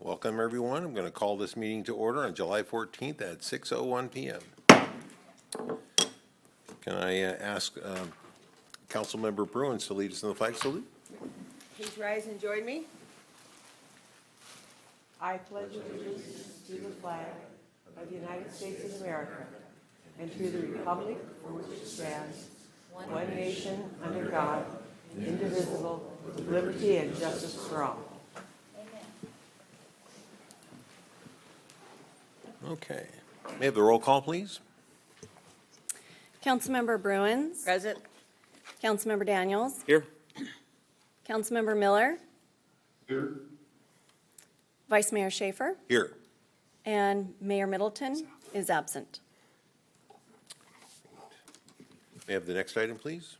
Welcome, everyone. I'm going to call this meeting to order on July 14th at 6:01 p.m. Can I ask Councilmember Bruins to lead us in the flag salute? Please rise and join me. I pledge allegiance to the flag of the United States of America and to the republic for which it stands, one nation, under God, indivisible, with liberty and justice for all. Okay. May I have the roll call, please? Councilmember Bruins. Present. Councilmember Daniels. Here. Councilmember Miller. Here. Vice Mayor Schaefer. Here. And Mayor Middleton is absent. May I have the next item, please?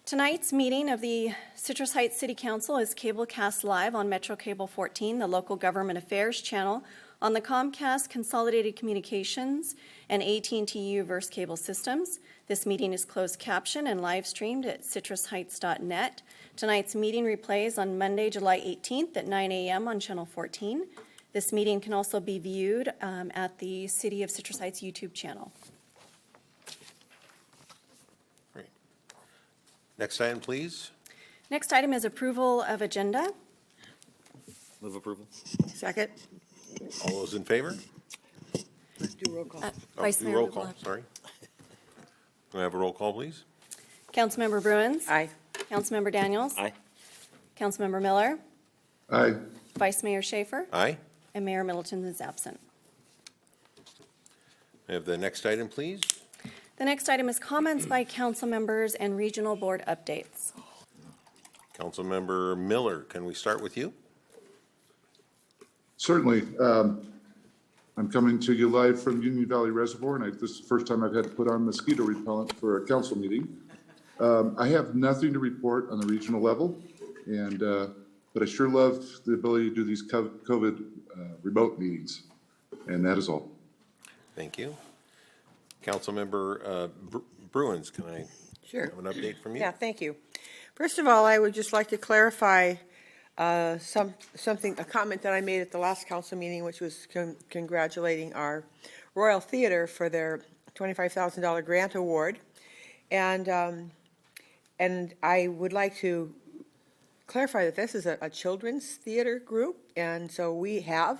Tonight's meeting of the Citrus Heights City Council is cablecast live on Metro Cable 14, the local government affairs channel, on the Comcast Consolidated Communications and AT&T U-verse cable systems. This meeting is closed caption and live streamed at citrusheights.net. Tonight's meeting replays on Monday, July 18th at 9 a.m. on Channel 14. This meeting can also be viewed at the City of Citrus Heights YouTube channel. Great. Next item, please. Next item is approval of agenda. Move approval. Second. All those in favor? Do roll call. Vice Do Mayor roll Whipple. call, sorry. Can I have a roll call, please? Councilmember Bruins. Aye. Councilmember Daniels. Aye. Councilmember Miller. Aye. Vice Mayor Schaefer. Aye. And Mayor Middleton is absent. May I have the next item, please? The next item is comments by council members and regional board updates. Councilmember Miller, can we start with you? Certainly. I'm coming to you live from Union Valley Reservoir, and this is the first time I've had to put on mosquito repellent for a council meeting. I have nothing to report on the regional level, but I sure love the ability to do these COVID remote meetings, and that is all. Thank you. Councilmember Bruins, can I Sure. have an update from you? Yeah, thank you. First of all, I would just like to clarify a comment that I made at the last council meeting, which was congratulating our Royal Theater for their $25,000 grant award. And I would like to clarify that this is a children's theater group, and so we have,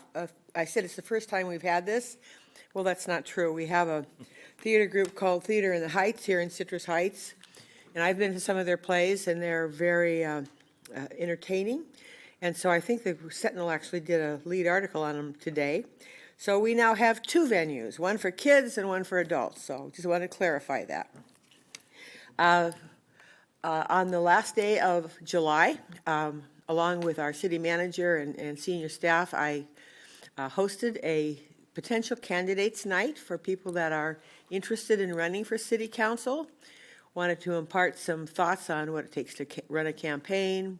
I said it's the first time we've had this. Well, that's not true. We have a theater group called Theater in the Heights here in Citrus Heights, and I've been to some of their plays, and they're very entertaining. And so I think the Sentinel actually did a lead article on them today. So we now have two venues, one for kids and one for adults. So just want to clarify that. On the last day of July, along with our city manager and senior staff, I hosted a potential candidates night for people that are interested in running for city council. Wanted to impart some thoughts on what it takes to run a campaign,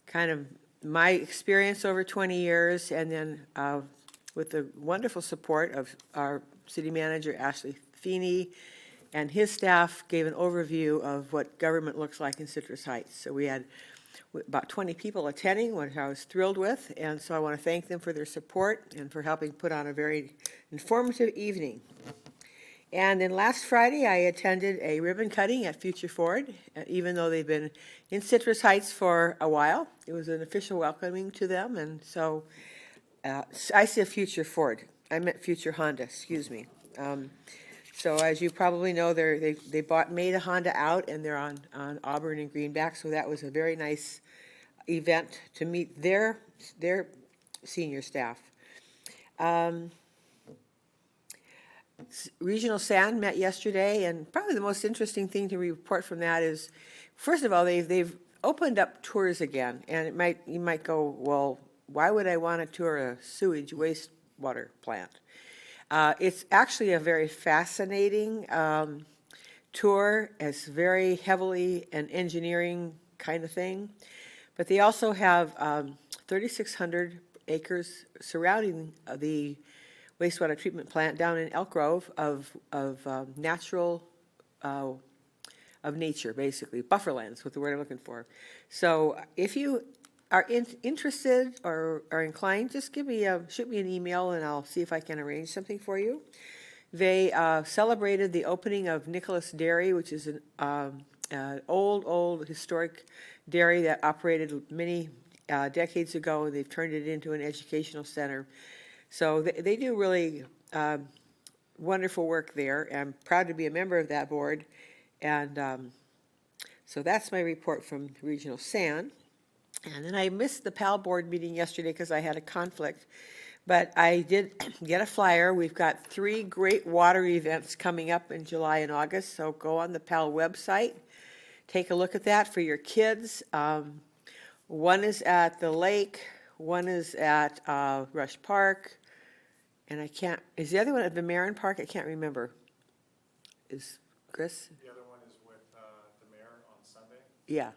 kind of my experience over 20 years, and then with the wonderful support of our city manager, Ashley Feeney, and his staff gave an overview of what government looks like in Citrus Heights. So we had about 20 people attending, which I was thrilled with, and so I want to thank them for their support and for helping put on a very informative evening. And then last Friday, I attended a ribbon cutting at Future Ford, even though they've been in Citrus Heights for a while. It was an official welcoming to them, and so I said Future Ford. I meant Future Honda, excuse me. So as you probably know, they made a Honda out, and they're on Auburn and Greenback, so that was a very nice event to meet their senior staff. Regional Sand met yesterday, and probably the most interesting thing to report from that is, first of all, they've opened up tours again, and you might go, well, why would I want to tour a sewage wastewater plant? It's actually a very fascinating tour. It's very heavily an engineering kind of thing, but they also have 3,600 acres surrounding the wastewater treatment plant down in Elk Grove of natural, of nature, basically. Bufferlands, what the word I'm looking for. So if you are interested or are inclined, just shoot me an email and I'll see if I can arrange something for you. They celebrated the opening of Nicholas Dairy, which is an old historic dairy that operated many decades ago. They've turned it into an educational center. So they do really wonderful work there. I'm proud to be a member of that board. And so that's my report from Regional SAN. And then I missed the PAL board meeting yesterday because I had a conflict. But I did get a flyer. We've got 3 great water events coming up in July and August. So go on the PAL website, take a look at that for your kids. One is at the lake, one is at Rush Park, and is the other one at the Marin Park? I can't remember. Is Chris? The other one is with the mayor on Sunday. Yeah.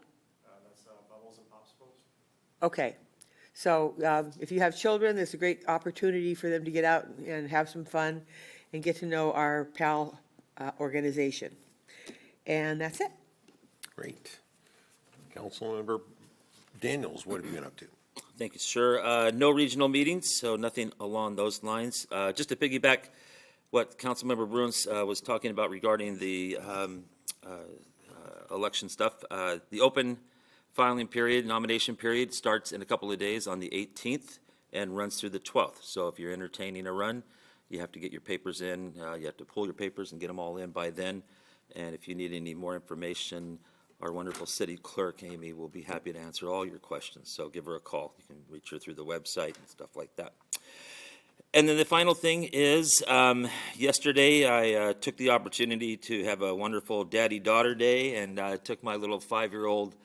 That's Bubbles and Popsicles. Okay. So if you have children, there's a great opportunity for them to get out and have some fun and get to know our PAL organization. And that's it. Great. Councilmember Daniels, what have you been up to? Thank you, sir. No regional meetings, so nothing along those lines. Just to piggyback what Councilmember Bruins was talking about regarding the election stuff, the open filing period, nomination period starts in a couple of days on the 18th and runs through the 12th. So if you're entertaining a run, you have to get your papers in. You have to pull your papers and get them all in by then. And if you need any more information, our wonderful city clerk, Amy, will be happy to answer all your questions. So give her a call. You can reach her through the website and stuff like that. And then the final thing is, yesterday I took the opportunity to have a wonderful daddy-daughter day, and I took my little 5-year-old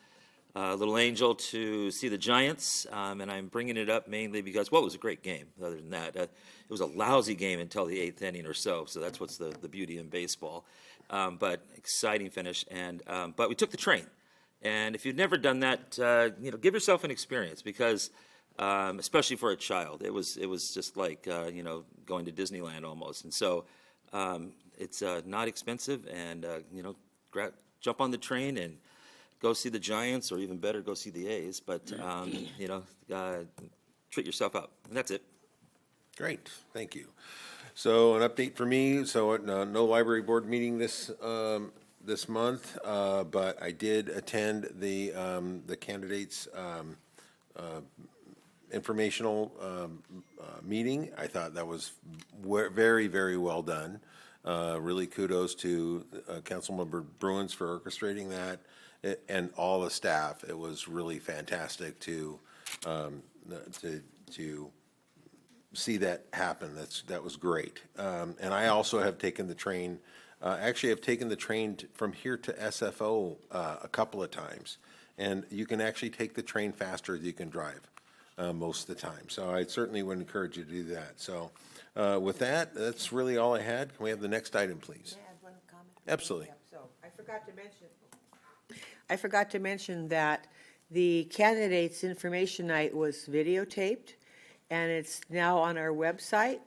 little angel to see the Giants, and I'm bringing it up mainly because, well, it was a great game. Other than that, it was a lousy game until the 8th inning or so, so that's what's the beauty in baseball. But exciting finish, and but we took the train, and if you've never done that, give yourself an experience because, especially for a child, it was just like going to Disneyland almost, and so it's not expensive, and jump on the train and go see the Giants, or even better, go see the A's. But treat yourself out, and that's it. Great, thank you. So an update for me, so no library board meeting this month, but I did attend the candidates informational meeting. I thought that was very, very well done. Really kudos to Councilmember Bruins for orchestrating that and all the staff. It was really fantastic to see that happen. That was great. And I also have taken the train, actually I've taken the train from here to SFO a couple of times. And you can actually take the train faster than you can drive most of the time. So I certainly would encourage you to do that. So with that, that's really all I had. Can we have the next item, please? May I add one comment? Absolutely. So I forgot to mention that the candidates information night was videotaped, and it's now on our website.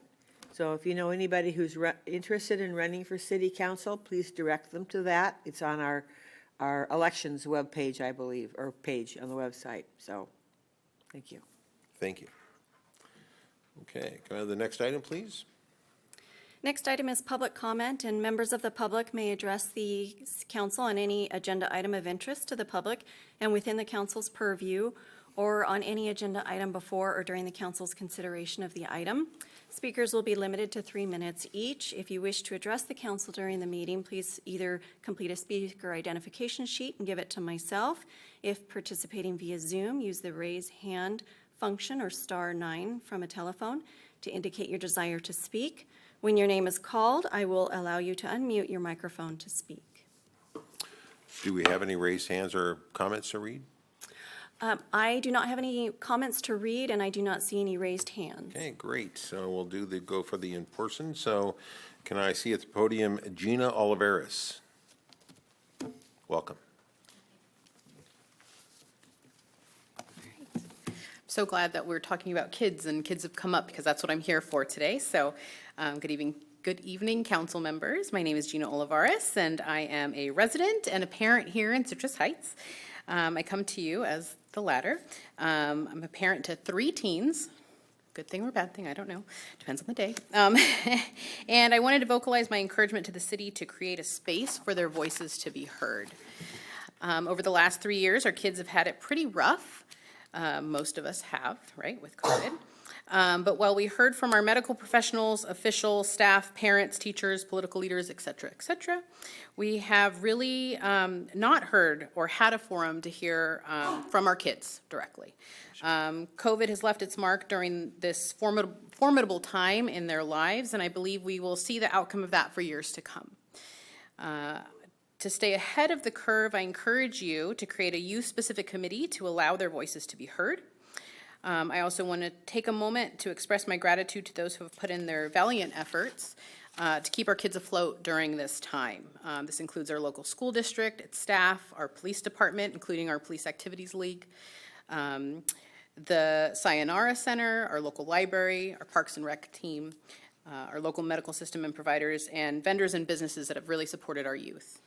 So if you know anybody who's interested in running for city council, please direct them to that. It's on our elections webpage, I believe, or page on the website. So, thank you. Thank you. Okay, can I have the next item, please? Next item is public comment, and members of the public may address the council on any agenda item of interest to the public and within the council's purview, or on any agenda item before or during the council's consideration of the item. Speakers will be limited to 3 minutes each. If you wish to address the council during the meeting, please either complete a speaker identification sheet and give it to myself. If participating via Zoom, use the raise hand function or *9 from a telephone to indicate your desire to speak. When your name is called, I will allow you to unmute your microphone to speak. Do we have any raised hands or comments to read? I do not have any comments to read, and I do not see any raised hands. Okay, great. So we'll go for the in-person. So can I see at the podium Gina Oliveris? Welcome. So glad that we're talking about kids, and kids have come up because that's what I'm here for today. So good evening, council members. My name is Gina Olivares, and I am a resident and a parent here in Citrus Heights. I come to you, as the latter. I'm a parent to 3 teens. Good thing or bad thing, I don't know. Depends on the day. And I wanted to vocalize my encouragement to the city to create a space for their voices to be heard. Over the last 3 years, our kids have had it pretty rough. Most of us have, right, with COVID. But while we heard from our medical professionals, officials, staff, parents, teachers, political leaders, et cetera, we have really not heard or had a forum to hear from our kids directly. COVID has left its mark during this formidable time in their lives, and I believe we will see the outcome of that for years to come. To stay ahead of the curve, I encourage you to create a youth-specific committee to allow their voices to be heard. I also want to take a moment to express my gratitude to those who have put in their valiant efforts to keep our kids afloat during this time. This includes our local school district, its staff, our police department, including our Police Activities League, the Sayonara Center, our local library, our Parks and Rec team, our local medical system and providers, and vendors and businesses that have really supported our youth.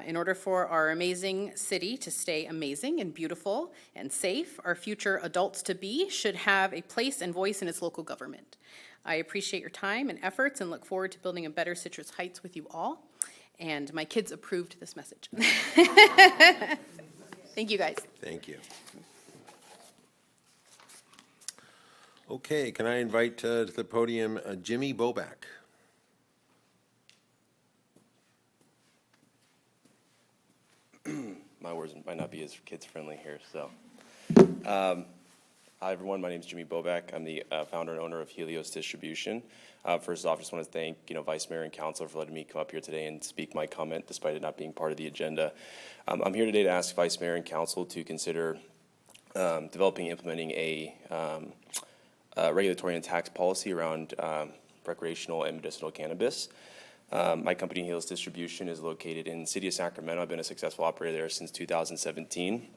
In order for our amazing city to stay amazing and beautiful and safe, our future adults-to-be should have a place and voice in its local government. I appreciate your time and efforts and look forward to building a better Citrus Heights with you all. And my kids approved this message. Thank you, guys. Thank you. Okay, can I invite to the podium Jimmy Boback? My words might not be as kids-friendly here, so. Hi, everyone. My name is Jimmy Boback. I'm the founder and owner of Helios Distribution. First off, I just want to thank, Vice Mayor and Council for letting me come up here today and speak my comment, despite it not being part of the agenda. I'm here today to ask Vice Mayor and Council to consider developing and implementing a regulatory and tax policy around recreational and medicinal cannabis. My company, Helios Distribution, is located in the city of Sacramento. I've been a successful operator there since 2017,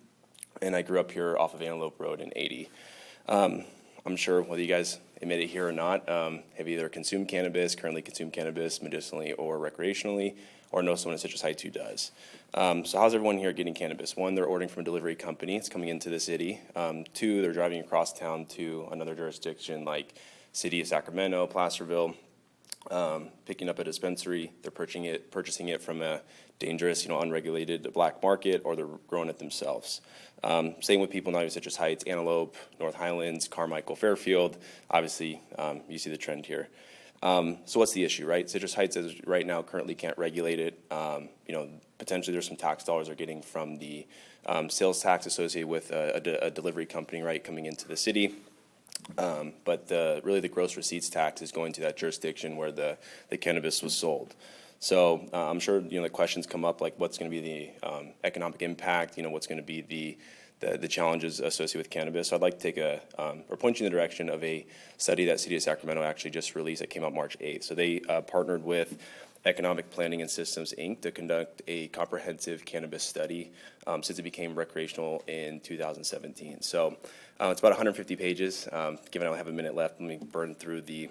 and I grew up here off of Antelope Road in 80. I'm sure whether you guys admit it here or not, have either consumed cannabis, currently consume cannabis medicinally or recreationally, or know someone in Citrus Heights who does. So how's everyone here getting cannabis? One, they're ordering from a delivery company. It's coming into the city. Two, they're driving across town to another jurisdiction like city of Sacramento, Placerville, picking up a dispensary. They're purchasing it from a dangerous, unregulated black market, or they're growing it themselves. Same with people not even Citrus Heights, Antelope, North Highlands, Carmichael, Fairfield. Obviously, you see the trend here. So what's the issue, right? Citrus Heights is right now currently can't regulate it. Potentially there's some tax dollars they're getting from the sales tax associated with a delivery company, right, coming into the city. But really the gross receipts tax is going to that jurisdiction where the cannabis was sold. So I'm sure the questions come up like what's going to be the economic impact, what's going to be the challenges associated with cannabis. So I'd like to take or point you in the direction of a study that City of Sacramento actually just released that came out March 8th. So they partnered with Economic Planning and Systems, Inc. to conduct a comprehensive cannabis study since it became recreational in 2017. So it's about 150 pages. Given I only have a minute left, let me burn through the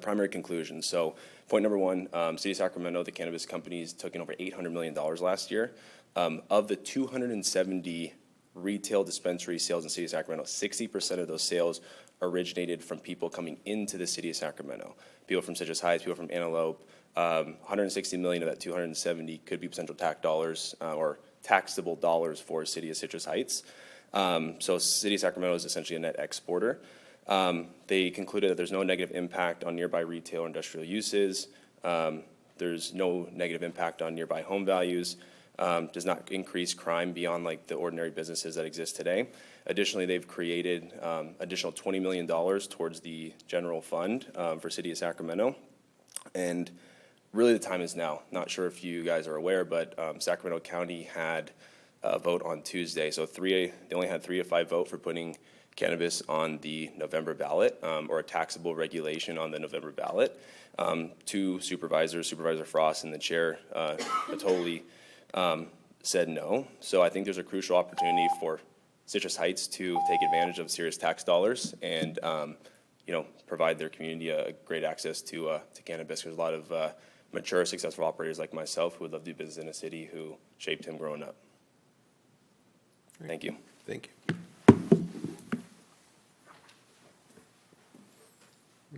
primary conclusions. So point number one, City of Sacramento, the cannabis companies took in over $800 million last year. Of the 270 retail dispensary sales in the City of Sacramento, 60% of those sales originated from people coming into the City of Sacramento. People from Citrus Heights, people from Antelope. 160 million of that 270 could be potential tax dollars or taxable dollars for City of Citrus Heights. So City of Sacramento is essentially a net exporter. They concluded that there's no negative impact on nearby retail or industrial uses. There's no negative impact on nearby home values. Does not increase crime beyond like the ordinary businesses that exist today. Additionally, they've created additional $20 million towards the general fund for City of Sacramento. And really the time is now. Not sure if you guys are aware, but Sacramento County had a vote on Tuesday. So they only had 3 to 5 vote for putting cannabis on the November ballot or a taxable regulation on the November ballot. 2 supervisors, Supervisor Frost and the chair, totally said no. So I think there's a crucial opportunity for Citrus Heights to take advantage of serious tax dollars and provide their community a great access to cannabis. There's a lot of mature, successful operators like myself who would love to do business in a city who shaped him growing up. Thank you. Thank you.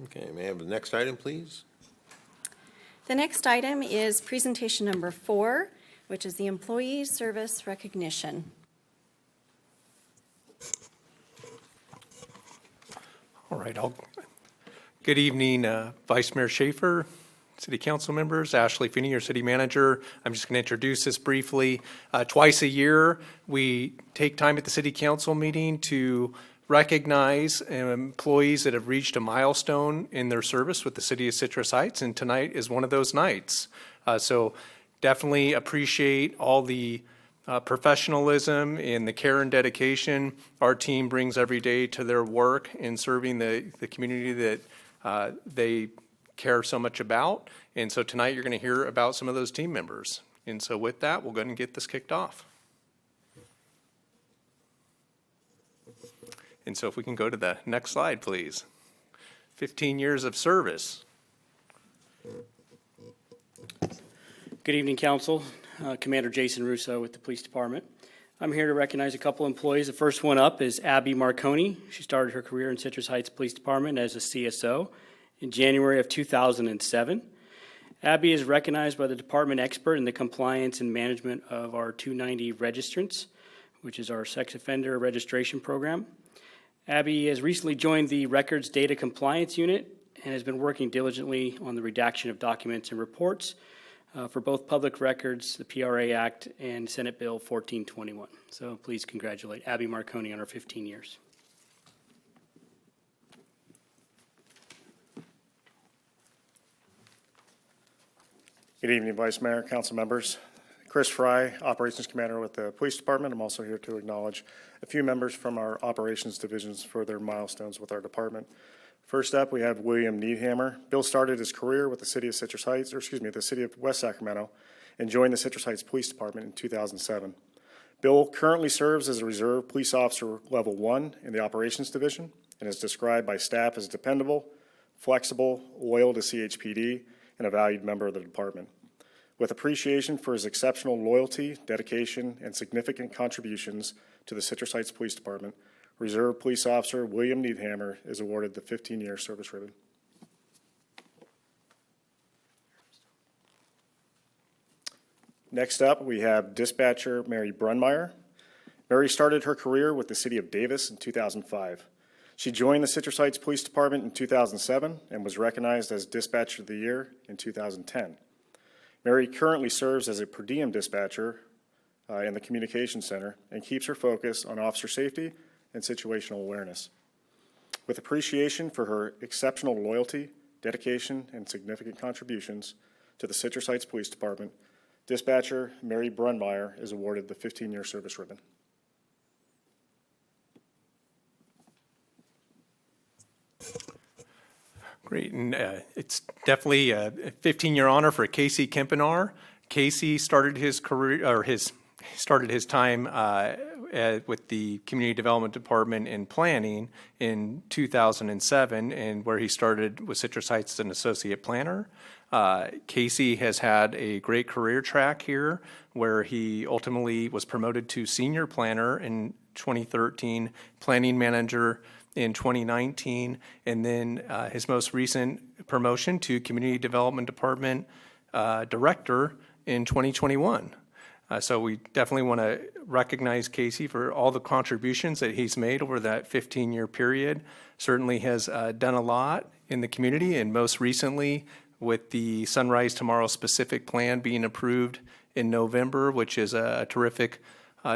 Okay, may I have the next item, please? The next item is presentation number 4, which is the employee service recognition. All right, good evening, Vice Mayor Schaefer, City Council members, Ashley Feeney, your City Manager. I'm just going to introduce this briefly. Twice a year, we take time at the City Council meeting to recognize employees that have reached a milestone in their service with the City of Citrus Heights, and tonight is one of those nights. So definitely appreciate all the professionalism and the care and dedication our team brings every day to their work in serving the community that they care so much about. And so tonight you're going to hear about some of those team members. And so with that, we'll go ahead and get this kicked off. And so if we can go to the next slide, please. 15 years of service. Good evening, Council. Commander Jason Russo with the Police Department. I'm here to recognize a couple employees. The first one up is Abby Marconi. She started her career in Citrus Heights Police Department as a CSO in January of 2007. Abby is recognized by the department expert in the compliance and management of our 290 registrants, which is our sex offender registration program. Abby has recently joined the Records Data Compliance Unit and has been working diligently on the redaction of documents and reports for both public records, the PRA Act, and Senate Bill 1421. So please congratulate Abby Marconi on her 15 years. Good evening, Vice Mayor, council members. Chris Fry, Operations Commander with the Police Department. I'm also here to acknowledge a few members from our operations divisions for their milestones with our department. First up, we have William Needhammer. Bill started his career with the City of Citrus Heights, the City of West Sacramento, and joined the Citrus Heights Police Department in 2007. Bill currently serves as a Reserve Police Officer Level 1 in the Operations Division and is described by staff as dependable, flexible, loyal to CHPD, and a valued member of the department. With appreciation for his exceptional loyalty, dedication, and significant contributions to the Citrus Heights Police Department, Reserve Police Officer William Needhammer is awarded the 15-year service ribbon. Next up, we have Dispatcher Mary Brunmeyer. Mary started her career with the City of Davis in 2005. She joined the Citrus Heights Police Department in 2007 and was recognized as Dispatcher of the Year in 2010. Mary currently serves as a per diem dispatcher in the Communications Center and keeps her focus on officer safety and situational awareness. With appreciation for her exceptional loyalty, dedication, and significant contributions to the Citrus Heights Police Department, Dispatcher Mary Brunmeyer is awarded the 15-year service ribbon. Great, and it's definitely a 15-year honor for Casey Kempenar. Casey started his career, or started his time with the Community Development Department in planning in 2007, and where he started with Citrus Heights as an associate planner. Casey has had a great career track here, where he ultimately was promoted to senior planner in 2013, planning manager in 2019, and then his most recent promotion to Community Development Department Director in 2021. So we definitely want to recognize Casey for all the contributions that he's made over that 15-year period. Certainly has done a lot in the community, and most recently with the Sunrise Tomorrow specific plan being approved in November, which is a terrific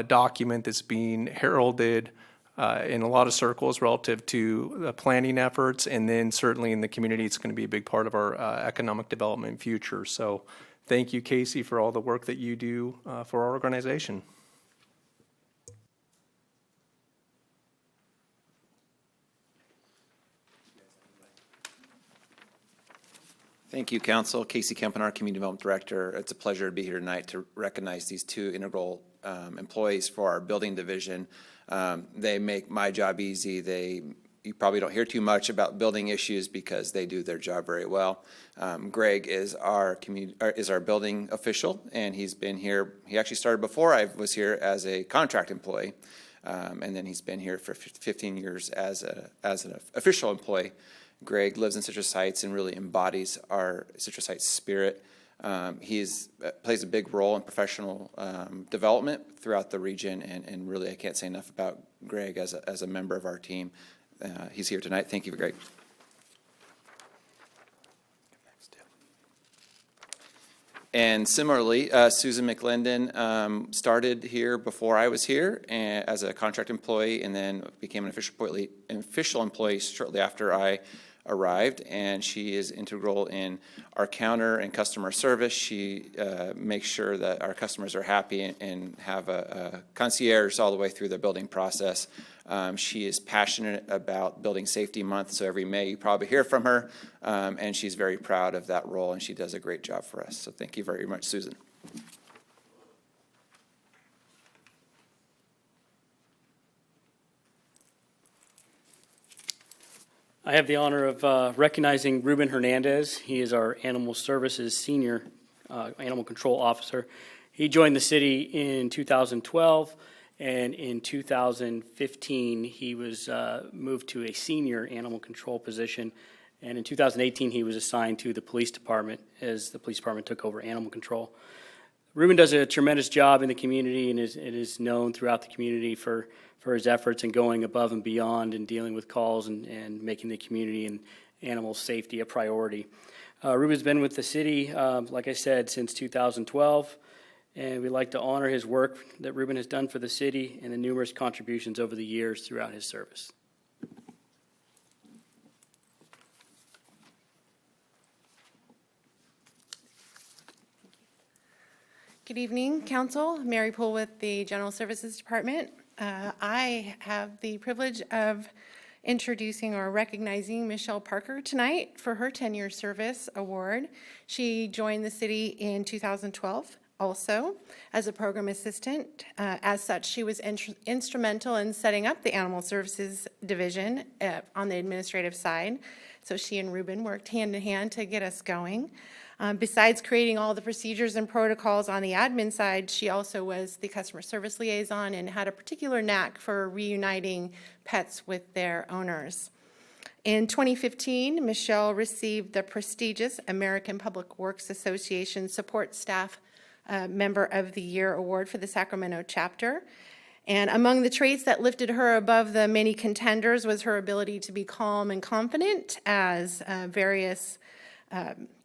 document that's being heralded in a lot of circles relative to the planning efforts, and then certainly in the community, it's going to be a big part of our economic development future. So thank you, Casey, for all the work that you do for our organization. Thank you, Council. Casey Kempenar, Community Development Director. It's a pleasure to be here tonight to recognize these two integral employees for our building division. They make my job easy. You probably don't hear too much about building issues because they do their job very well. Greg is our building official, and he's been here. He actually started before I was here as a contract employee. And then he's been here for 15 years as an official employee. Greg lives in Citrus Heights and really embodies our Citrus Heights spirit. He plays a big role in professional development throughout the region, and really I can't say enough about Greg as a member of our team. He's here tonight. Thank you, Greg. And similarly, Susan McLendon started here before I was here as a contract employee, and then became an official employee shortly after I arrived. And she is integral in our counter and customer service. She makes sure that our customers are happy and have a concierge all the way through the building process. She is passionate about Building Safety Month, so every May you probably hear from her, and she's very proud of that role, and she does a great job for us. So thank you very much, Susan. I have the honor of recognizing Ruben Hernandez. He is our Animal Services Senior Animal Control Officer. He joined the city in 2012, and in 2015, he was moved to a senior animal control position. And in 2018, he was assigned to the police department as the police department took over animal control. Ruben does a tremendous job in the community, and is known throughout the community for his efforts and going above and beyond and dealing with calls and making the community and animal safety a priority. Ruben's been with the city, like I said, since 2012, and we'd like to honor his work that Ruben has done for the city and the numerous contributions over the years throughout his service. Good evening, Council. Mary Poole with the General Services Department. I have the privilege of introducing or recognizing Michelle Parker tonight for her 10-year service award. She joined the city in 2012 also as a program assistant. As such, she was instrumental in setting up the Animal Services Division on the administrative side. So she and Ruben worked hand in hand to get us going. Besides creating all the procedures and protocols on the admin side, she also was the customer service liaison and had a particular knack for reuniting pets with their owners. In 2015, Michelle received the prestigious American Public Works Association Support Staff Member of the Year Award for the Sacramento chapter. And among the traits that lifted her above the many contenders was her ability to be calm and confident as various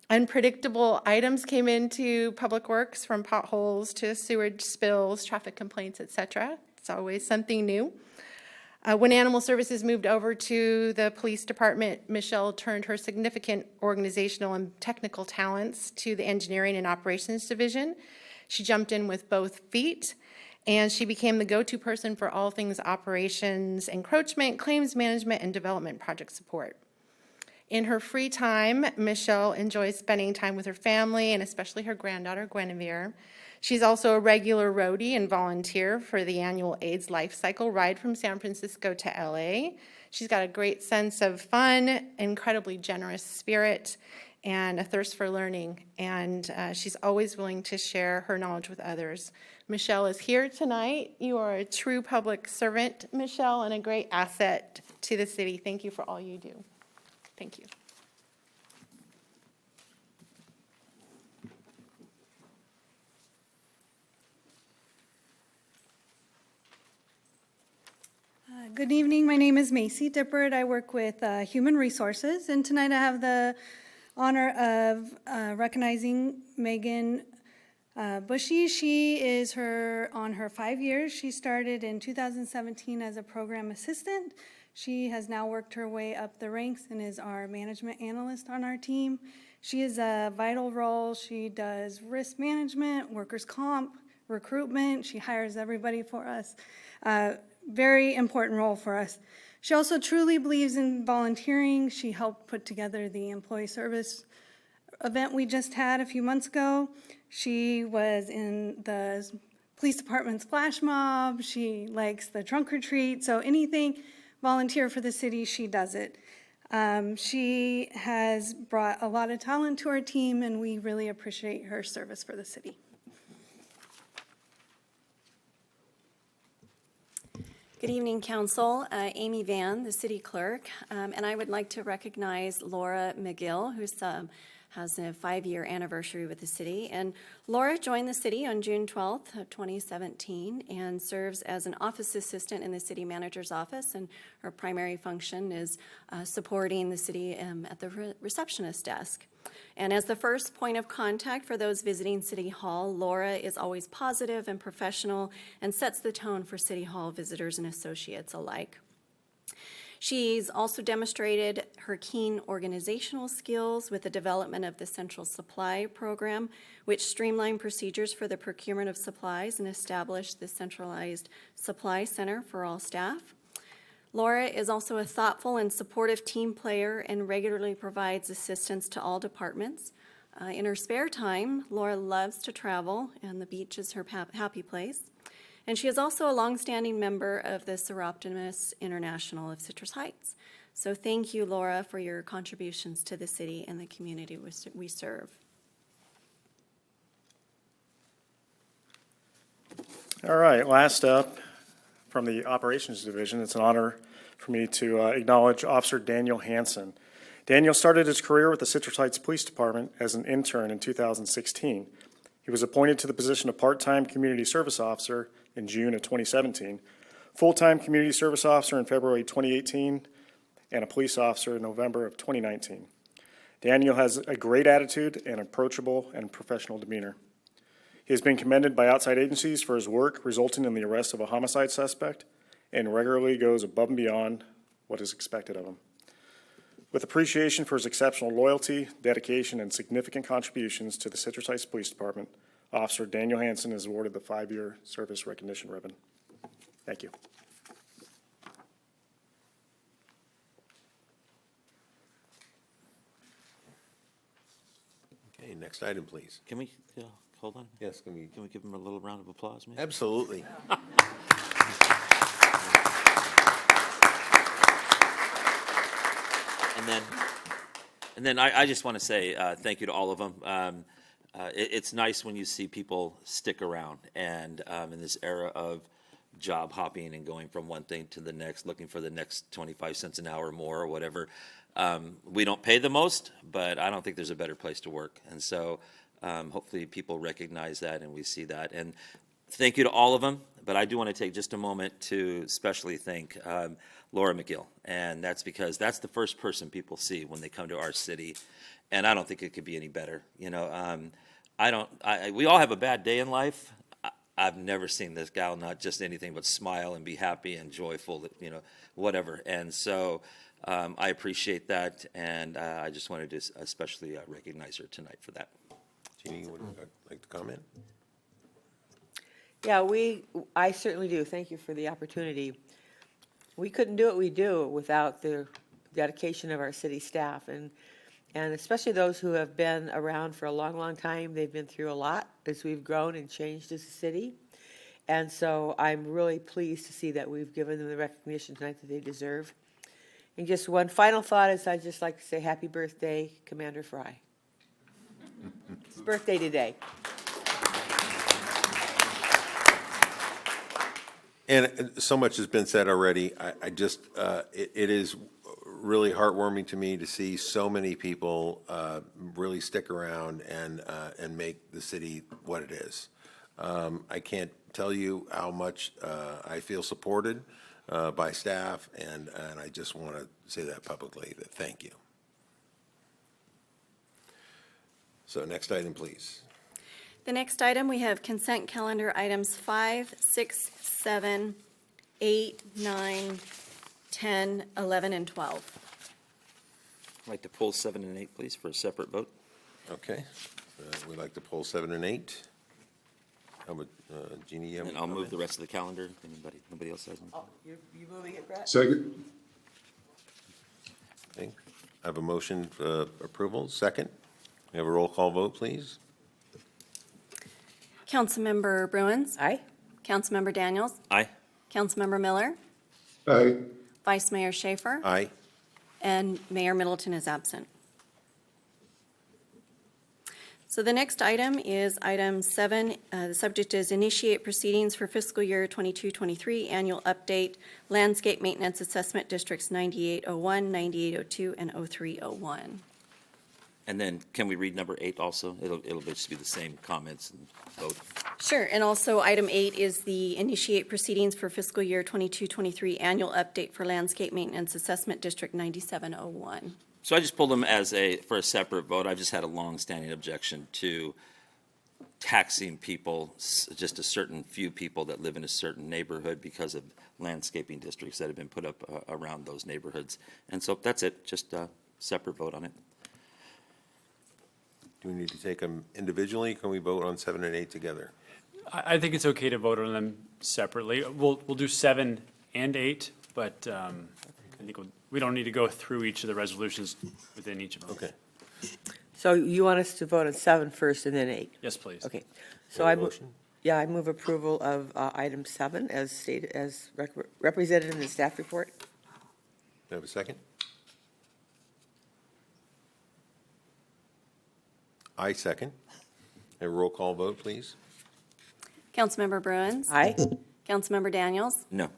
unpredictable items came into Public Works, from potholes to sewage spills, traffic complaints, etc. It's always something new. When Animal Services moved over to the police department, Michelle turned her significant organizational and technical talents to the engineering and operations division. She jumped in with both feet, and she became the go-to person for all things operations, encroachment, claims management, and development project support. In her free time, Michelle enjoys spending time with her family and especially her granddaughter, Guinevere. She's also a regular roadie and volunteer for the annual AIDS Life Cycle ride from San Francisco to LA. She's got a great sense of fun, incredibly generous spirit, and a thirst for learning. And she's always willing to share her knowledge with others. Michelle is here tonight. You are a true public servant, Michelle, and a great asset to the city. Thank you for all you do. Thank you. Good evening. My name is Macy Dippert. I work with Human Resources, and tonight I have the honor of recognizing Megan Bushy. She is on her 5 years. She started in 2017 as a program assistant. She has now worked her way up the ranks and is our management analyst on our team. She is a vital role. She does risk management, workers' comp, recruitment. She hires everybody for us. Very important role for us. She also truly believes in volunteering. She helped put together the employee service event we just had a few months ago. She was in the police department's flash mob. She likes the trunk retreat. So anything volunteer for the city, she does it. She has brought a lot of talent to our team, and we really appreciate her service for the city. Good evening, Council. Amy Van, the City Clerk, and I would like to recognize Laura McGill, who has a 5-year anniversary with the city. And Laura joined the city on June 12th of 2017 and serves as an office assistant in the city manager's office, and her primary function is supporting the city at the receptionist desk. And as the first point of contact for those visiting City Hall, Laura is always positive and professional and sets the tone for City Hall visitors and associates alike. She's also demonstrated her keen organizational skills with the development of the Central Supply Program, which streamlined procedures for the procurement of supplies and established the centralized supply center for all staff. Laura is also a thoughtful and supportive team player and regularly provides assistance to all departments. In her spare time, Laura loves to travel, and the beach is her happy place. And she is also a longstanding member of the Seroptimus International of Citrus Heights. So thank you, Laura, for your contributions to the city and the community we serve. All right, last up from the Operations Division, it's an honor for me to acknowledge Officer Daniel Hansen. Daniel started his career with the Citrus Heights Police Department as an intern in 2016. He was appointed to the position of part-time community service officer in June of 2017, full-time community service officer in February 2018, and a police officer in November of 2019. Daniel has a great attitude and approachable and professional demeanor. He has been commended by outside agencies for his work, resulting in the arrest of a homicide suspect, and regularly goes above and beyond what is expected of him. With appreciation for his exceptional loyalty, dedication, and significant contributions to the Citrus Heights Police Department, Officer Daniel Hansen is awarded the 5-year service recognition ribbon. Thank you. Okay, next item, please. Can we, hold on? Yes, can we? Can we give him a little round of applause, maybe? Absolutely. And then I just want to say thank you to all of them. It's nice when you see people stick around, and in this era of job hopping and going from one thing to the next, looking for the next 25 cents an hour more or whatever. We don't pay the most, but I don't think there's a better place to work. And so hopefully people recognize that and we see that. And thank you to all of them, but I do want to take just a moment to especially thank Laura McGill. And that's because that's the first person people see when they come to our city. And I don't think it could be any better. You know, we all have a bad day in life. I've never seen this gal not just anything but smile and be happy and joyful, you know, whatever. And so I appreciate that, and I just wanted to especially recognize her tonight for that. Jeannie, would you like to comment? Yeah, I certainly do. Thank you for the opportunity. We couldn't do what we do without the dedication of our city staff, and especially those who have been around for a long, long time. They've been through a lot as we've grown and changed as a city. And so I'm really pleased to see that we've given them the recognition tonight that they deserve. And just one final thought is I'd just like to say happy birthday, Commander Fry. It's his birthday today. And so much has been said already. I just, it is really heartwarming to me to see so many people really stick around and make the city what it is. I can't tell you how much I feel supported by staff, and I just want to say that publicly, that thank you. So next item, please. The next item, we have consent calendar items 5, 6, 7, 8, 9, 10, 11, and 12. I'd like to pull 7 and 8, please, for a separate vote. Okay. We'd like to pull 7 and 8. How about, Jeannie, you have And any I'll move comment? the rest of the calendar if nobody else has anything. Oh, you moving it, Brett? Second? Okay. I have a motion for approval. Second. We have a roll call vote, please. Councilmember Bruins? Aye. Councilmember Daniels? Aye. Councilmember Miller? Aye. Vice Mayor Schaefer? Aye. And Mayor Middleton is absent. So the next item is item 7. The subject is initiate proceedings for fiscal year 22-23 annual update, landscape maintenance assessment districts 9801, 9802, and 0301. And then can we read number 8 also? It'll just be the same comments and vote. Sure, and also item 8 is the initiate proceedings for fiscal year 22-23 annual update for landscape maintenance assessment district 9701. So I just pulled them for a separate vote. I've just had a long-standing objection to taxing people, just a certain few people that live in a certain neighborhood because of landscaping districts that have been put up around those neighborhoods. And so that's it, just a separate vote on it. Do we need to take them individually? Can we vote on 7 and 8 together? I think it's okay to vote on them separately. We'll do 7 and 8, but I think we don't need to go through each of the resolutions within each of them. Okay. So you want us to vote on 7 first and then 8? Yes, please. Okay. So Have a motion? Yeah, I move approval of item 7 as stated, as represented in the staff report. Do I have a second? I second. A roll call vote, please. Councilmember Bruins? Aye. Councilmember Daniels? No.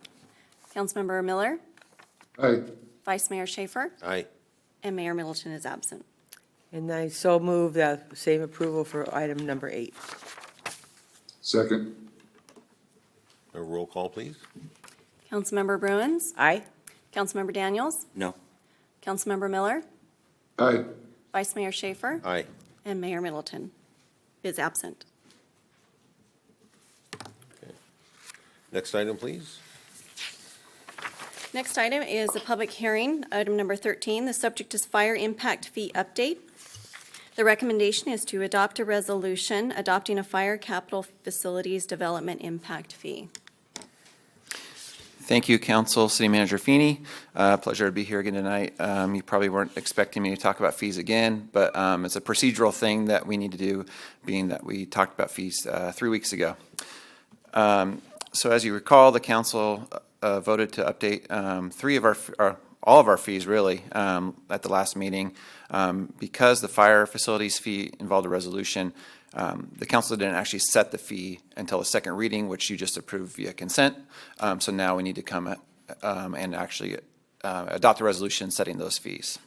Councilmember Miller? Aye. Vice Mayor Schaefer? Aye. And Mayor Middleton is absent. And I so move that same approval for item number 8. Second. A roll call, please. Councilmember Bruins? Aye. Councilmember Daniels? No. Councilmember Miller? Aye. Vice Mayor Schaefer? Aye. And Mayor Middleton is absent. Next item, please. Next item is a public hearing, item number 13. The subject is fire impact fee update. The recommendation is to adopt a resolution adopting a fire capital facilities development impact fee. Thank you, Council. City Manager Feeney. Pleasure to be here again tonight. You probably weren't expecting me to talk about fees again, but it's a procedural thing that we need to do, being that we talked about fees 3 weeks ago. So as you recall, the council voted to update all of our fees, really, at the last meeting. Because the fire facilities fee involved a resolution, the council didn't actually set the fee until the second reading, which you just approved via consent. So now we need to come and actually adopt a resolution setting those fees.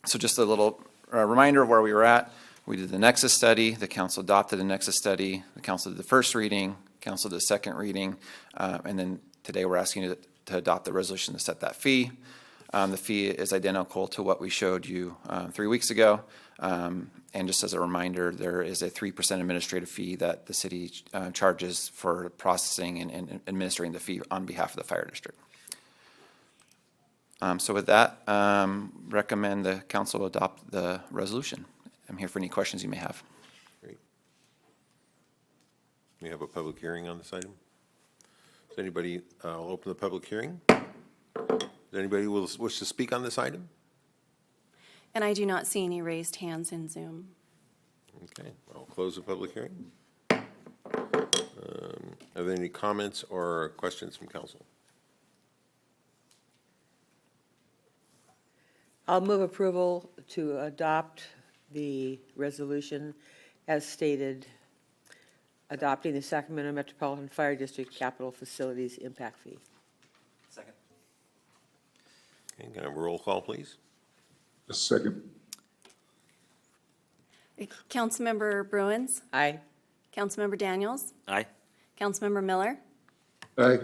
So just a little reminder of where we were at. We did the Nexus study, the council adopted the Nexus study, the council did the first reading, council did the second reading, and then today we're asking you to adopt the resolution to set that fee. The fee is identical to what we showed you 3 weeks ago. And just as a reminder, there is a 3% administrative fee that the city charges for processing and administering the fee on behalf of the fire district. So with that, recommend the council adopt the resolution. I'm here for any questions you may have. Great. We have a public hearing on this item. Does anybody, I'll open the public hearing. Does anybody wish to speak on this item? And I do not see any raised hands in Zoom. Okay, I'll close the public hearing. Are there any comments or questions from council? I'll move approval to adopt the resolution as stated, adopting the Sacramento Metropolitan Fire District Capital Facilities Impact Fee. Second. Okay, can I have a roll call, please? A second. Councilmember Bruins? Aye. Councilmember Daniels? Aye. Councilmember Miller? Aye.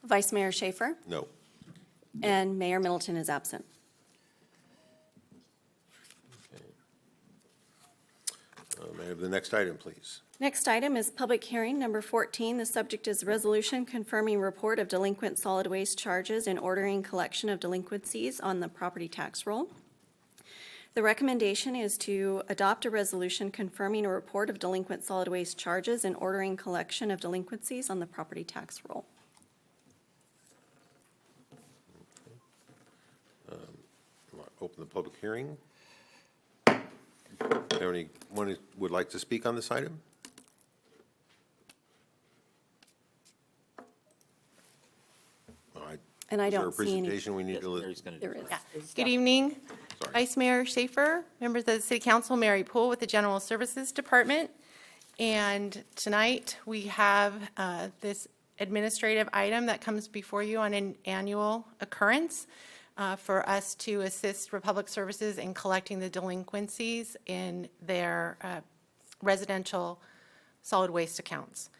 Vice Mayor Schaefer? No. And Mayor Middleton is absent. May I have the next item, please? Next item is public hearing number 14. The subject is resolution confirming report of delinquent solid waste charges and ordering collection of delinquencies on the property tax roll. The recommendation is to adopt a resolution confirming a report of delinquent solid waste charges and ordering collection of delinquencies on the property tax roll. Open the public hearing. Anyone who would like to speak on this item? And I Is there don't a see any. presentation we need to Mary's gonna do There that. is. Good evening. Vice Mayor Schaefer, members of the City Council, Mary Poole with the General Services Department. And tonight, we have this administrative item that comes before you on an annual occurrence for us to assist Republic Services in collecting the delinquencies in their residential solid waste accounts.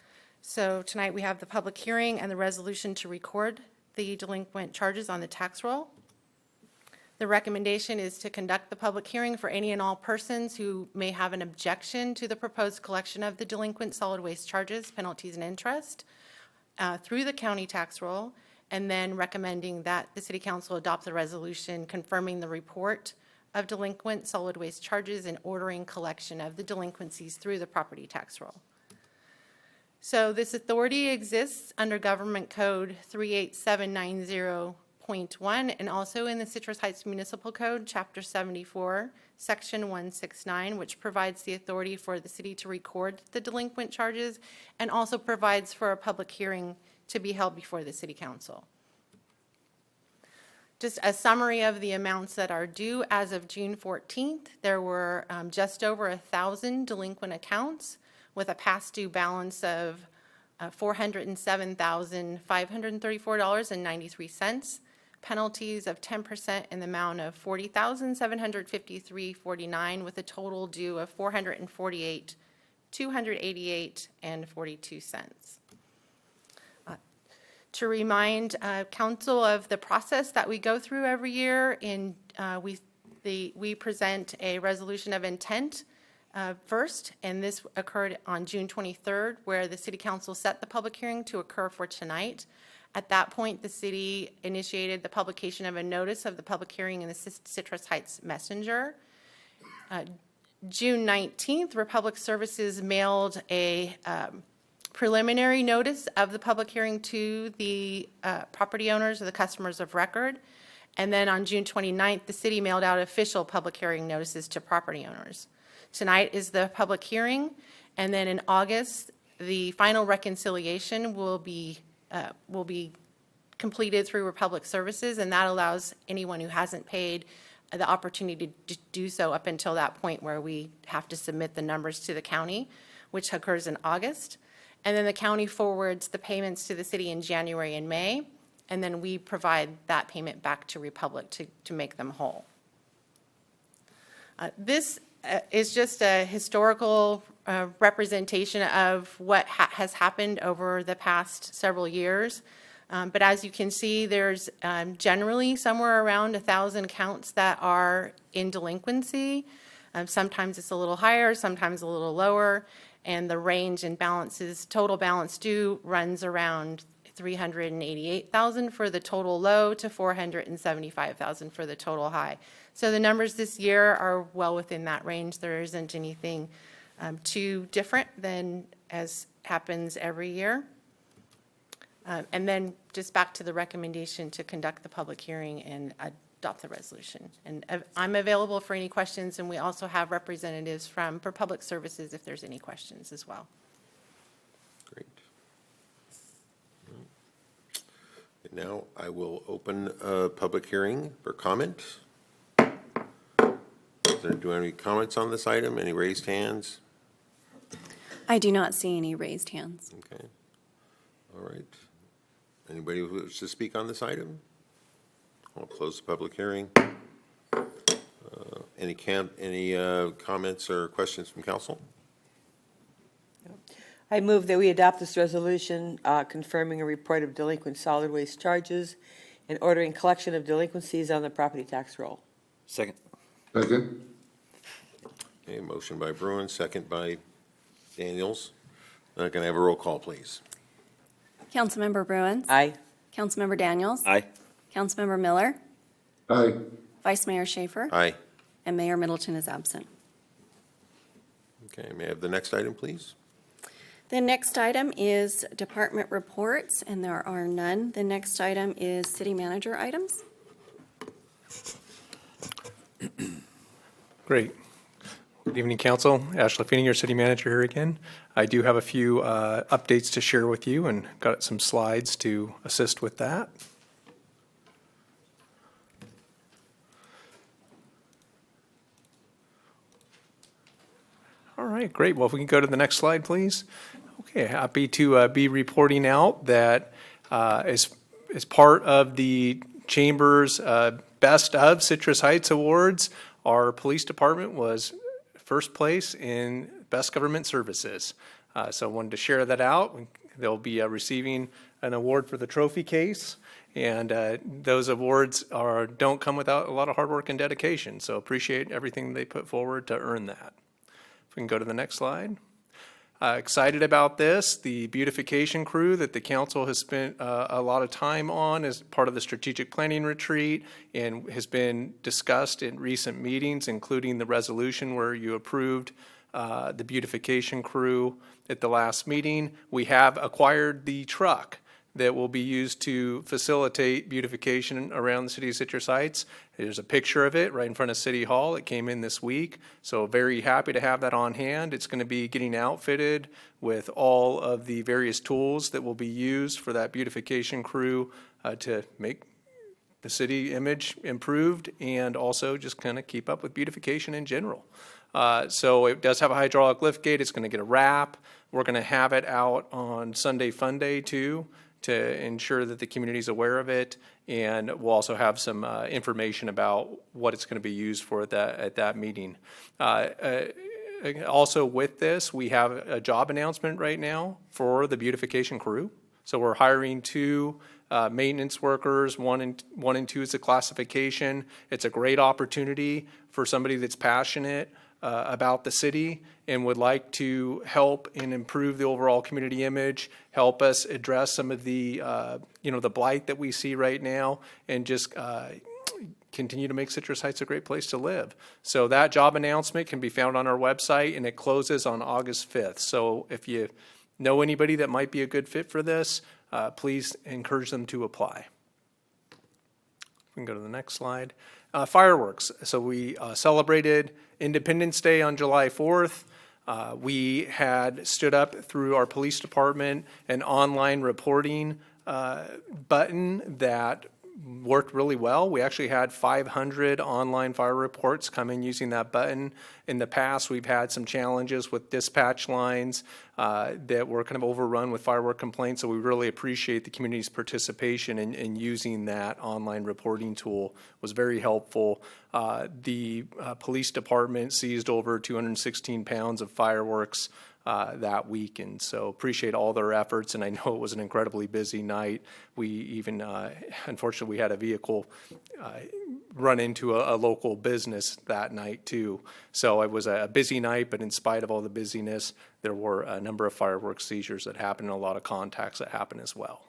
So tonight, we have the public hearing and the resolution to record the delinquent charges on the tax roll. The recommendation is to conduct the public hearing for any and all persons who may have an objection to the proposed collection of the delinquent solid waste charges, penalties, and interest through the county tax roll, and then recommending that the City Council adopt the resolution confirming the report of delinquent solid waste charges and ordering collection of the delinquencies through the property tax roll. So this authority exists under Government Code 38790.1 and also in the Citrus Heights Municipal Code, Chapter 74, Section 169, which provides the authority for the city to record the delinquent charges and also provides for a public hearing to be held before the City Council. Just a summary of the amounts that are due as of June 14th. There were just over 1,000 delinquent accounts with a past due balance of $407,534.93. Penalties of 10% in the amount of $40,753.49 with a total due of $448,288.42. To remind council of the process that we go through every year, we present a resolution of intent first, and this occurred on June 23rd, where the City Council set the public hearing to occur for tonight. At that point, the city initiated the publication of a notice of the public hearing in the Citrus Heights Messenger. June 19th, Republic Services mailed a preliminary notice of the public hearing to the property owners or the customers of record. And then on June 29th, the city mailed out official public hearing notices to property owners. Tonight is the public hearing, and then in August, the final reconciliation will be completed through Republic Services, and that allows anyone who hasn't paid the opportunity to do so up until that point where we have to submit the numbers to the county, which occurs in August. And then the county forwards the payments to the city in January and May, and then we provide that payment back to Republic to make them whole. This is just a historical representation of what has happened over the past several years. But as you can see, there's generally somewhere around 1,000 counts that are in delinquency. Sometimes it's a little higher, sometimes a little lower, and the range in balances, total balance due runs around $388,000 for the total low to $475,000 for the total high. So the numbers this year are well within that range. There isn't anything too different than as happens every year. And then just back to the recommendation to conduct the public hearing and adopt the resolution. And I'm available for any questions, and we also have representatives for Public Services if there's any questions as well. Great. And now I will open a public hearing for comment. Do you have any comments on this item? Any raised hands? I do not see any raised hands. Okay. All right. Anybody who wishes to speak on this item? I'll close the public hearing. Any comments or questions from council? I move that we adopt this resolution confirming a report of delinquent solid waste charges and ordering collection of delinquencies on the property tax roll. Second. Second. Okay, motion by Bruin, second by Daniels. Can I have a roll call, please? Councilmember Bruins? Aye. Councilmember Daniels? Aye. Councilmember Miller? Aye. Vice Mayor Schaefer? Aye. And Mayor Middleton is absent. Okay, may I have the next item, please? The next item is department reports, and there are none. The next item is city manager items. Great. Good evening, council. Ashley Feeney, your city manager here again. I do have a few updates to share with you and got some slides to assist with that. right, great. Well, if we can go to the next slide, please. Okay, happy to be reporting out that as part of the Chamber's Best of Citrus Heights Awards, our police department was first place in Best Government Services. So I wanted to share that out. They'll be receiving an award for the trophy case. And those awards don't come without a lot of hard work and dedication. So appreciate everything they put forward to earn that. If we can go to the next slide. Excited about this. The beautification crew that the council has spent a lot of time on as part of the strategic planning retreat and has been discussed in recent meetings, including the resolution where you approved the beautification crew at the last meeting. We have acquired the truck that will be used to facilitate beautification around the city of Citrus Heights. There's a picture of it right in front of City Hall. It came in this week, so very happy to have that on hand. It's going to be getting outfitted with all of the various tools that will be used for that beautification crew to make the city image improved and also just kind of keep up with beautification in general. So it does have a hydraulic lift gate. It's going to get a wrap. We're going to have it out on Sunday Fun Day too, to ensure that the community is aware of it. And we'll also have some information about what it's going to be used for at that meeting. Also with this, we have a job announcement right now for the beautification crew. So we're hiring 2 maintenance workers, 1 and 2 is a classification. It's a great opportunity for somebody that's passionate about the city and would like to help and improve the overall community image, help us address some of the, the blight that we see right now, and just continue to make Citrus Heights a great place to live. So that job announcement can be found on our website, and it closes on August 5th. So if you know anybody that might be a good fit for this, please encourage them to apply. We can go to the next slide. Fireworks. So we celebrated Independence Day on July 4th. We had stood up through our police department an online reporting button that worked really well. We actually had 500 online fire reports come in using that button. In the past, we've had some challenges with dispatch lines that were kind of overrun with firework complaints, so we really appreciate the community's participation in using that online reporting tool. It was very helpful. The police department seized over 216 pounds of fireworks that week, and so appreciate all their efforts, and I know it was an incredibly busy night. We even, unfortunately, we had a vehicle run into a local business that night too. So it was a busy night, but in spite of all the busyness, there were a number of fireworks seizures that happened and a lot of contacts that happened as well.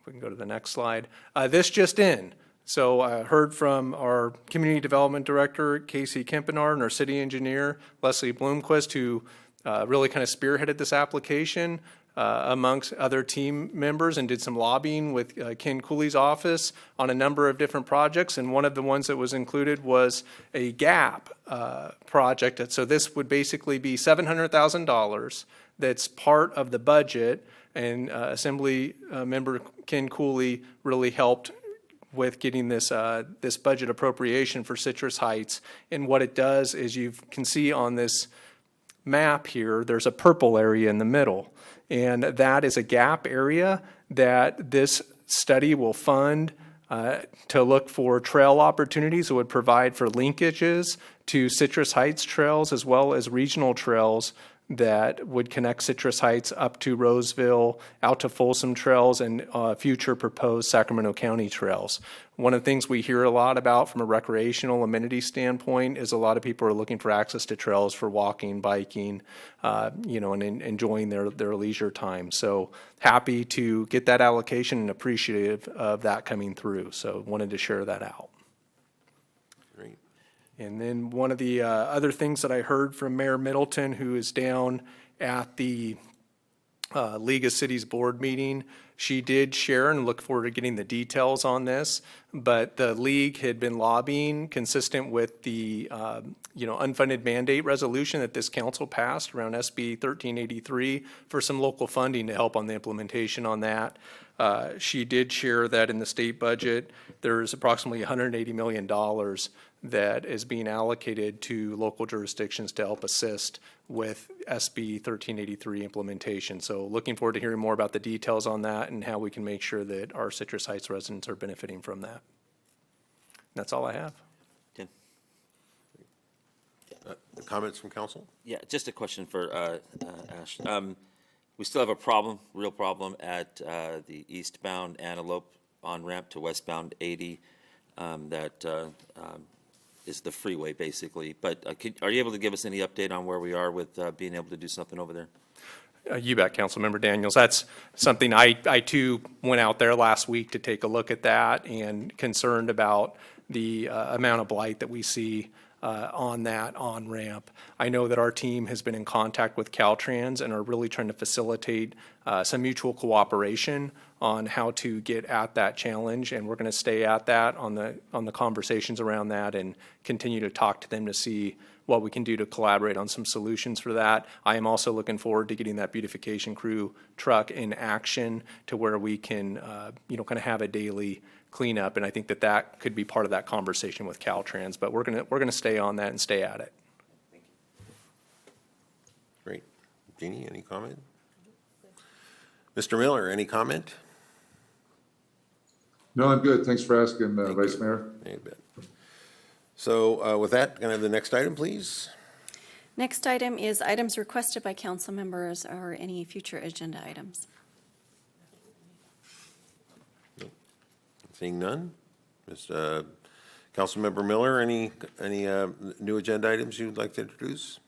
We can go to the next slide. This just in. So I heard from our Community Development Director, Casey Kempenaar, and our City Engineer, Leslie Bloomquist, who really kind of spearheaded this application amongst other team members and did some lobbying with Ken Cooley's office on a number of different projects. And one of the ones that was included was a GAP project. So this would basically be $700,000 that's part of the budget. And Assembly Member Ken Cooley really helped with getting this this budget appropriation for Citrus Heights. And what it does is you can see on this map here, there's a purple area in the middle. And that is a gap area that this study will fund to look for trail opportunities that would provide for linkages to Citrus Heights trails as well as regional trails that would connect Citrus Heights up to Roseville, out to Folsom trails, and future proposed Sacramento County trails. One of the things we hear a lot about from a recreational amenity standpoint is a lot of people are looking for access to trails for walking, biking, and enjoying their leisure time. So happy to get that allocation and appreciative of that coming through. So wanted to share that out. Great. And then one of the other things that I heard from Mayor Middleton, who is down at the League of Cities board meeting, she did share and look forward to getting the details on this, but the league had been lobbying consistent with the unfunded mandate resolution that this council passed around SB 1383 for some local funding to help on the implementation on that. She did share that in the state budget, there's approximately $180 million that is being allocated to local jurisdictions to help assist with SB 1383 implementation. So looking forward to hearing more about the details on that and how we can make sure that our Citrus Heights residents are benefiting from that. That's all I have. Tim? Comments from council? Yeah, just a question for Ash. We still have a problem, real problem, at the eastbound Antelope on-ramp to westbound 80. That is the freeway, basically. But are you able to give us any update on where we are with being able to do something over there? You bet, Councilmember Daniels. That's something I too went out there last week to take a look at that, and concerned about the amount of blight that we see on that on-ramp. I know that our team has been in contact with Caltrans and are really trying to facilitate some mutual cooperation on how to get at that challenge, and we're going to stay at that on the conversations around that and continue to talk to them to see what we can do to collaborate on some solutions for that. I am also looking forward to getting that beautification crew truck in action to where we can, kind of have a daily cleanup, and I think that could be part of that conversation with Caltrans. But we're gonna stay on that and stay at it. Great. Jeannie, any comment? Mr. Miller, any comment? No, I'm good. Thanks for asking, Vice Mayor. You bet. So with that, can I have the next item, please? Next item is items requested by council members or any future agenda items. Seeing none? Councilmember Miller, any new agenda items you'd like to introduce?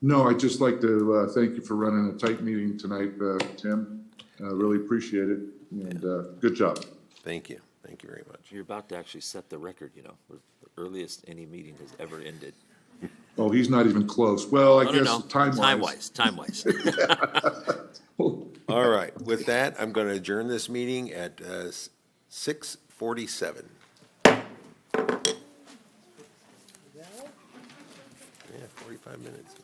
No, I'd just like to thank you for running a tight meeting tonight, Tim. Really appreciate it, and good job. Thank you. Thank you very much. You're about to actually set the record, the earliest any meeting has ever ended. Oh, he's not even close. Well, I guess No. time-wise. Time-wise. All right. With that, I'm going to adjourn this meeting at 6:47. Yeah, 45 minutes.